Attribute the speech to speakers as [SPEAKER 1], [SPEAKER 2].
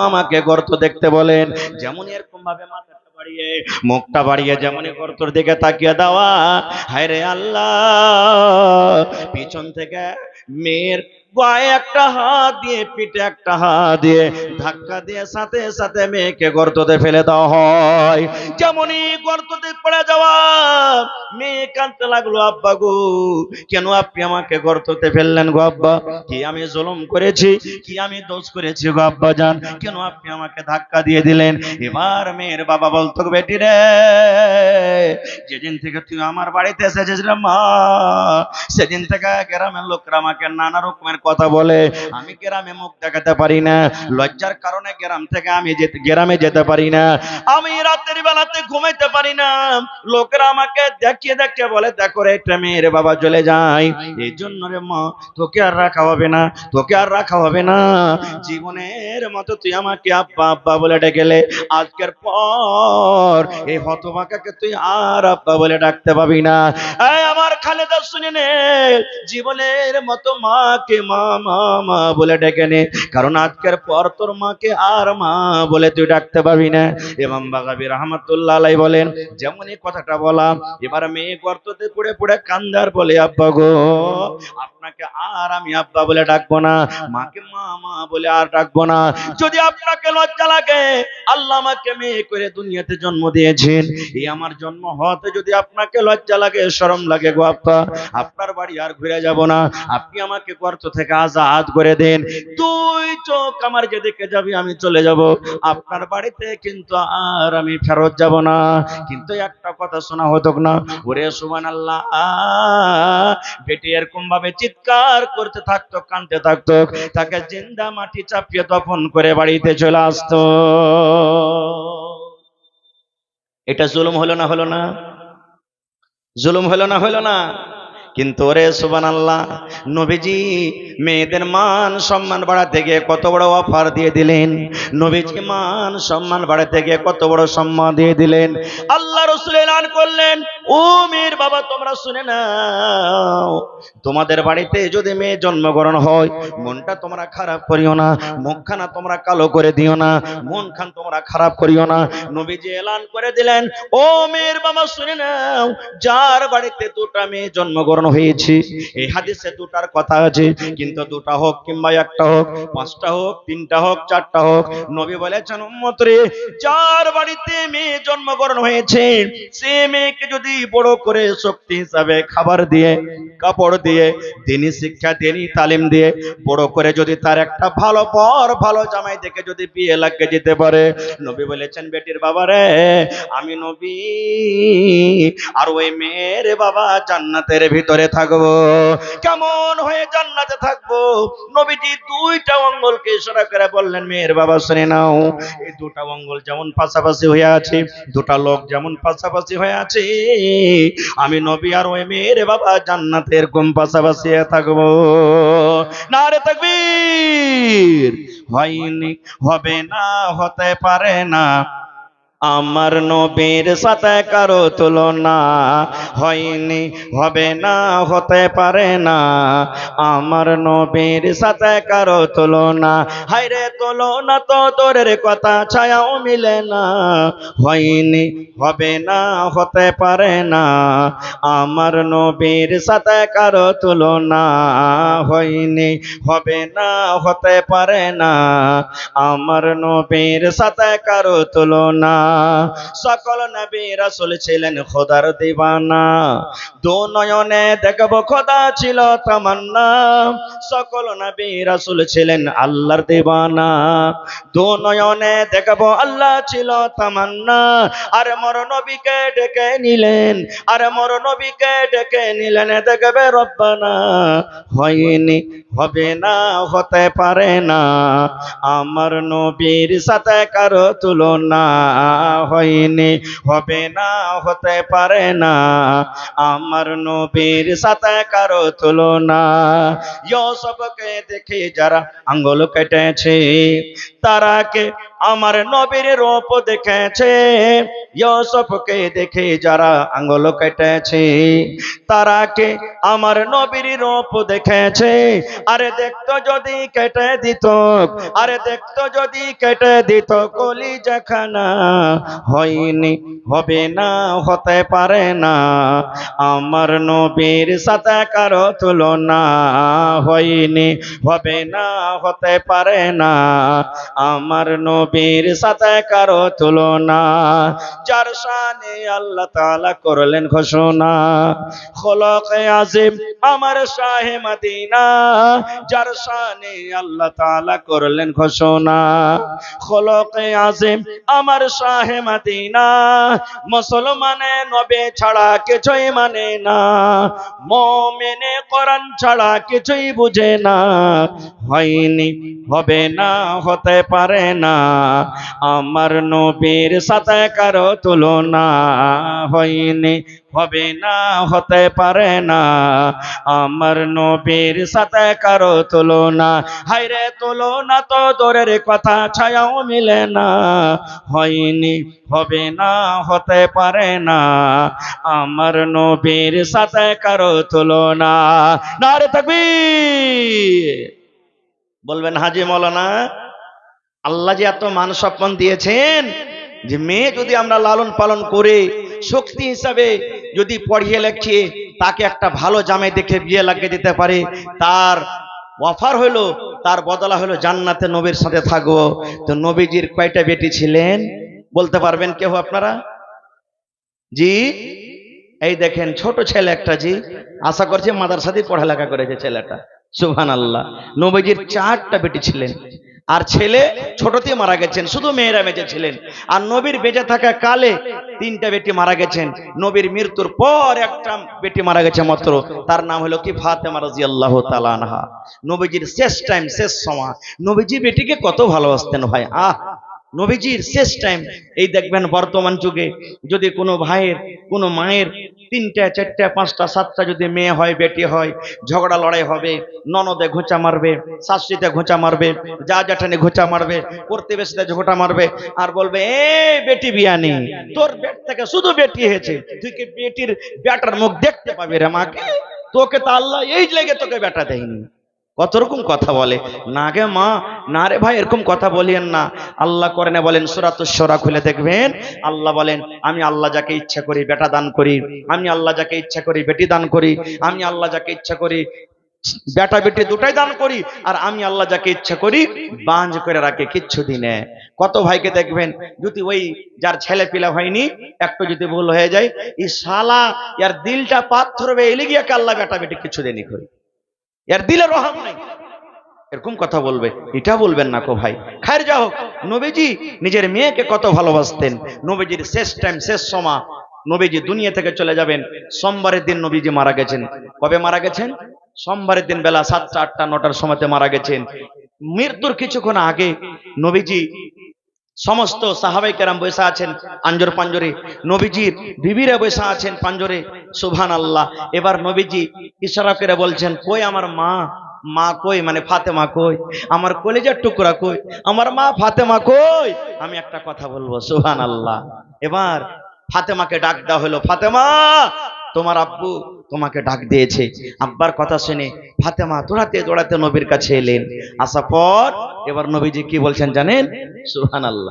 [SPEAKER 1] আমাকে গর্ত দেখতে বলেন। যেমন এরকম ভাবে মাথাটা বাড়িয়ে মুখটা বাড়িয়ে যেমনই গর্তর দিকে তাকিয়ে দেওয়া, হায় রে আল্লাহ, পিছন থেকে মেয়ের গায়ে একটা হাত দিয়ে পিঠে একটা হাত দিয়ে ধাক্কা দিয়ে সাথে সাথে মেয়েকে গর্ততে ফেলে দেওয়া হয়। যেমনই গর্ততে পড়ে যাওয়া, মেয়ে কাঁদতে লাগলো, আব্বা গো, কেন আপনি আমাকে গর্ততে ফেললেন গো আব্বা? কি আমি জুলুম করেছি, কি আমি দোষ করেছি গো আব্বা জান, কেন আপনি আমাকে ধাক্কা দিয়ে দিলেন? এবার মেয়ের বাবা বলতো, বেটি রে, যেদিন থেকে তুই আমার বাড়িতে এসেছিস রে মা, সেদিন থেকে গ্রামের লোকরা আমাকে নানা রকমের কথা বলে। আমি গ্রামে মুখ দেখাতে পারি না, লজ্জার কারণে গ্রামে যেতে পারি না। আমি রাতের বেলাতে ঘুমাইতে পারি না, লোকরা আমাকে দেখিয়ে দেখিয়ে বলে, দেখো রে একটা মেয়ের বাবা চলে যায়। এই জন্য রে মা, তোকে আর রাখা হবে না, তোকে আর রাখা হবে না। জীবনের মতো তুই আমাকে আব্বা আব্বা বলে ডেকেলে, আজকের পর এই হতভাগাকে তুই আর আব্বা বলে ডাকতে পাবি না। এই আমার খালেদা শুনে নে, জীবনের মতো মাকে মা মা মা বলে ডেকে নে, কারণ আজকের পর তোর মাকে আর মা বলে তুই ডাকতে পাবি না। ইমাম বাগাবী রাহমাতুল্লাহ আলাইহি বলেন, যেমনই কথাটা বলা, এবার মেয়ে গর্ততে পড়ে পড়ে কান্দার বলে, আব্বা গো, আপনাকে আর আমি আব্বা বলে ডাকবো না, মাকে মা মা বলে আর ডাকবো না। যদি আপনাকে লজ্জা লাগে, আল্লাহ আমাকে মেয়ে করে দুনিয়াতে জন্ম দিয়েছেন, এই আমার জন্ম হতে যদি আপনাকে লজ্জা লাগে, শরম লাগে গো আব্বা, আপনার বাড়ি আর ঘুরে যাব না, আপনি আমাকে গর্ত থেকে আজাদ করে দেন। দুই চোখ আমার যেদিকে যাবে আমি চলে যাব, আপনার বাড়িতে কিন্তু আর আমি ফেরত যাব না। কিন্তু একটা কথা শোনা হতো না, ওরে সুবহানাল্লাহ, বেটি এরকম ভাবে চিৎকার করতে থাকতো, কাঁদতে থাকতো, তাকে জিন্দা মাটি চাপিয়ে দফন করে বাড়িতে চলে আসতো। এটা জুলুম হলো না? হলো না? জুলুম হলো না? হলো না? কিন্তু ওরে সুবহানাল্লাহ, নবীজি মেয়েদের মান সম্মান বাড়াতে গিয়ে কত বড় অফার দিয়ে দিলেন। নবীজি মান সম্মান বাড়াতে গিয়ে কত বড় সম্মান দিয়ে দিলেন। আল্লাহ রাসূল এলান করলেন, ও মেয়ের বাবা, তোমরা শুনে নাও, তোমাদের বাড়িতে যদি মেয়ে জন্মগ্রহণ হয়, মনটা তোমরা খারাপ করিও না, মুখখানা তোমরা কালো করে দিও না, মন খান তোমরা খারাপ করিও না। নবীজি এলান করে দিলেন, ও মেয়ের বাবা শুনে নাও, যার বাড়িতে দুটা মেয়ে জন্মগ্রহণ হয়েছে, এই হাদিসে দুটার কথা আছে, কিন্তু দুটা হোক কিংবা একটা হোক, পাঁচটা হোক, তিনটা হোক, চারটা হোক, নবী বলেছেন, উম্মত রে, যার বাড়িতে মেয়ে জন্মগ্রহণ হয়েছে, সে মেয়েকে যদি বড় করে শক্তি হিসাবে খাবার দিয়ে, কাপড় দিয়ে, দিনী শিক্ষা, দিনী তালিম দিয়ে বড় করে যদি তার একটা ভালো পর, ভালো জামাই দেখে যদি বিয়ে লাগিয়ে যেতে পারে, নবী বলেছেন, বেটির বাবা রে, আমি নবী আর ওই মেয়ের বাবা জান্নাতের ভিতরে থাকবো। কেমন হয়ে জান্নাতে থাকবো? নবীজি দুইটা আঙ্গুলকে ইশারা করে বললেন, মেয়ের বাবা শুনে নাও, এই দুটা আঙ্গুল যেমন পাশাপাশি হয়ে আছে, দুটা লোক যেমন পাশাপাশি হয়ে আছে, আমি নবী আর ওই মেয়ের বাবা জান্নাতের কোন পাশাপাশি থাকবো। নারে তাকবীর! হয়নি, হবে না, হতে পারে না, আমার নবীর সাথে কারো তুলনা, হয়নি, হবে না, হতে পারে না, আমার নবীর সাথে কারো তুলনা। হায়রে তুলনা তো দূরের কথা, ছায়াও মিলে না, হয়নি, হবে না, হতে পারে না, আমার নবীর সাথে কারো তুলনা, হয়নি, হবে না, হতে পারে না, আমার নবীর সাথে কারো তুলনা। সকল নবী রাসূল ছিলেন খোদার দিওয়ানা, দু নয়নে দেখব খোদা ছিল তামান্না। সকল নবী রাসূল ছিলেন আল্লাহর দিওয়ানা, দু নয়নে দেখব আল্লাহ ছিল তামান্না। আর মোর নবীকে ডেকে নিলেন, আর মোর নবীকে ডেকে নিলেন, দেখবে রব্বানা, হয়নি, হবে না, হতে পারে না, আমার নবীর সাথে কারো তুলনা, হয়নি, হবে না, হতে পারে না, আমার নবীর সাথে কারো তুলনা। ইউসুফকে দেখে যারা আঙ্গুল কেটেছে, তারাকে আমার নবীর রূপ দেখেছে। ইউসুফকে দেখে যারা আঙ্গুল কেটেছে, তারা কে আমার নবীর রূপ দেখেছে। আরে দেখতো যদি কেটে দিত, আরে দেখতো যদি কেটে দিত কলিজাখানা, হয়নি, হবে না, হতে পারে না, আমার নবীর সাথে কারো তুলনা, হয়নি, হবে না, হতে পারে না, আমার নবীর সাথে কারো তুলনা। যার শানে আল্লাহ তাআলা করলেন ঘোষণা, খলকে আজিম আমার শাহে মদিনা, যার শানে আল্লাহ তাআলা করলেন ঘোষণা, খলকে আজিম আমার শাহে মদিনা, মুসলমানে নবী ছাড়া কিছুই মানে না, মুমিনে কোরআন ছাড়া কিছুই বুঝে না, হয়নি, হবে না, হতে পারে না, আমার নবীর সাথে কারো তুলনা, হয়নি, হবে না, হতে পারে না, আমার নবীর সাথে কারো তুলনা। হায়রে তুলনা তো দূরের কথা, ছায়াও মিলে না, হয়নি, হবে না, হতে পারে না, আমার নবীর সাথে কারো তুলনা। নারে তাকবীর। বলবেন হাজী মৌলানা, আল্লাহ যে এত মান সম্মান দিয়েছেন, যে মেয়ে যদি আমরা লালন পালন করে শক্তি হিসাবে যদি পড়িয়ে লেখিয়ে তাকে একটা ভালো জামাই দেখে বিয়ে লাগিয়ে দিতে পারে, তার অফার হলো, তার বদলা হলো জান্নাতে নবীর সাথে থাকবো। তো নবীজির কয়টা বেটি ছিলেন বলতে পারবেন কেউ আপনারা? জি, এই দেখেন ছোট ছেলে একটা, জি আশা করছি মাদ্রাসাতেই পড়ালেখা করেছে ছেলেটা, সুবহানাল্লাহ। নবীজির 4টা বেটি ছিলেন, আর ছেলে ছোটতেই মারা গেছেন, শুধু মেয়েরা বেঁচে ছিলেন। আর নবীর বেঁচে থাকা কালে 3টা বেটি মারা গেছেন, নবীর মৃত্যুর পর একটা বেটি মারা গেছে মাত্র, তার নাম হলো কি ফাতেমা রাদিয়াল্লাহু তাআলা আনহা। নবীজির শেষ টাইম, শেষ সময়, নবীজি বেটিকে কত ভালোবাসতেন ভাই। নবীজির শেষ টাইম। এই দেখবেন বর্তমান যুগে যদি কোনো ভাইয়ের, কোনো মায়ের 3টা 4টা 5টা 7টা যদি মেয়ে হয়, বেটি হয়, ঝগড়া লড়াই হবে, ননদে ঘোঁচা মারবে, শাশুড়িতে ঘোঁচা মারবে, যা জ্যাঠানি ঘোঁচা মারবে, প্রতিবেশীতে ঝোঁটা মারবে, আর বলবে এ বেটি বিয়ানি, তোর পেট থেকে শুধু বেটি হয়েছে, তুই কি বেটির বেটার মুখ দেখতে পাবি রে মাকে? তোকে তো আল্লাহ এই লেগে তোকে বেটা দেয়নি। কত রকম কথা বলে না গে মা, না রে ভাই, এরকম কথা বলিয়েন না। আল্লাহ কোরআনে বলেন, সূরাতুশ শূরা খুলে দেখবেন, আল্লাহ বলেন, আমি আল্লাহ যাকে ইচ্ছা করি বেটা দান করি, আমি আল্লাহ যাকে ইচ্ছা করি বেটি দান করি, আমি আল্লাহ যাকে ইচ্ছা করি বেটা বেটি দুটাই দান করি, আর আমি আল্লাহ যাকে ইচ্ছা করি বাঁঝ করে রাখে, কিচ্ছু দিনে। কত ভাইকে দেখবেন যদি ওই যার ছেলে পিলা হয়নি একটু যদি ভুল হয়ে যায়, এই শালা ইয়ার দিলটা পাথর হবে, এলে গিয়ে আল্লাহ বেটা বেটি কিছু দেনি করি, এর দিলে রহম নাই, এরকম কথা বলবে। এটা বলবেন না কো ভাই। খায়ের যা হোক, নবীজি নিজের মেয়েকে কত ভালোবাসতেন। নবীজির শেষ টাইম, শেষ সময়, নবীজি দুনিয়া থেকে চলে যাবেন সোমবারের দিন নবীজি মারা গেছেন। কবে মারা গেছেন? সোমবারের দিন বেলা 7টা 8টা 9টার সময়তে মারা গেছেন। মৃত্যুর কিছুক্ষণ আগে নবীজি সমস্ত সাহাবাই কেরাম বসে আছেন আঞ্জর পাঞ্জরে, নবীজির বিবিরা বসে আছেন পাঞ্জরে, সুবহানাল্লাহ। এবার নবীজি ইশারা করে বলছেন, কই আমার মা, মা কই, মানে ফাতেমা কই, আমার কলিজার টুকরা কই, আমার মা ফাতেমা কই, আমি একটা কথা বলবো, সুবহানাল্লাহ। এবার ফাতেমাকে ডাক দেওয়া হলো, ফাতেমা তোমার আব্বু তোমাকে ডাক দিয়েছে। আব্বার কথা শুনে ফাতেমা দৌড়াতে দৌড়াতে নবীর কাছে এলেন। আসার পর এবার নবীজি কি বলছেন জানেন? সুবহানাল্লাহ।